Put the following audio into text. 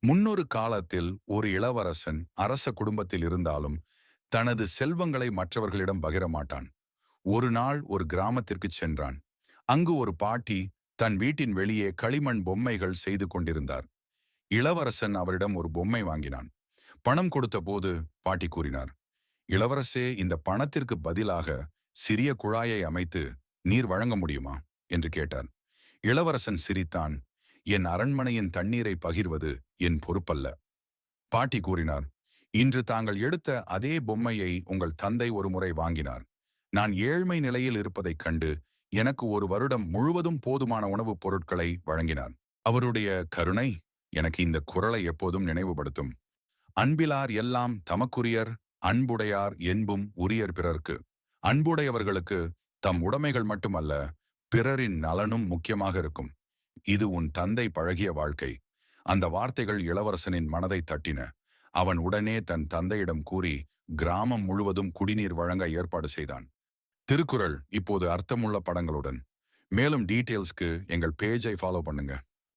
முன்னொரு காலத்தில் ஒரு இளவரசன் அரச குடும்பத்தில் இருந்தாலும் தனது செல்வங்களை மற்றவர்களிடம் பகிர மாட்டான். ஒரு நாள் ஒரு கிராமத்திற்கு சென்றான். அங்கு ஒரு பாட்டி தன் வீட்டின் வெளியே களிமண் பொம்மைகள் செய்து கொண்டிருந்தார். இளவரசன் அவரிடம் ஒரு பொம்மை வாங்கினான். பணம் கொடுத்த போது பாட்டி கூறினார், இளவரசே, இந்த பணத்திற்கு பதிலாக சிறிய குழாயை அமைத்து நீர் வழங்க முடியுமா என்று கேட்டார். இளவரசன் சிரித்தான். என் அரண்மனையின் தண்ணீரை பகிர்வது என் பொறுப்பல்ல. பாட்டி கூறினார், இன்று தாங்கள் எடுத்த அதே பொம்மையை உங்கள் தந்தை ஒரு முறை வாங்கினார். நான் ஏழ்மை நிலையில் இருப்பதைக் கண்டு எனக்கு ஒரு வருடம் முழுவதும் போதுமான உணவுப் பொருட்களை வழங்கினார். அவருடைய கருணை எனக்கு இந்த குரலை எப்போதும் நினைவுபடுத்தும். அன்பிலார் எல்லாம் தமக்குரியர், அன்புடையார் என்பும் உரியர் பிறர்க்கு. அன்புடையவர்களுக்கு தம் உடைமைகள் மட்டுமல்ல, பிறரின் நலனும் முக்கியமாக இருக்கும். இது உன் தந்தை பழகிய வாழ்க்கை. அந்த வார்த்தைகள் இளவரசனின் மனதை தட்டின. அவன் உடனே தன் தந்தையிடம் கூறி கிராமம் முழுவதும் குடிநீர் வழங்க ஏற்பாடு செய்தான். திருக்குறள் இப்போது அர்த்தமுள்ள படங்களுடன். மேலும் டீட்டெயில்ஸ்க்கு எங்கள் பேஜை ஃபாலோ பண்ணுங்க.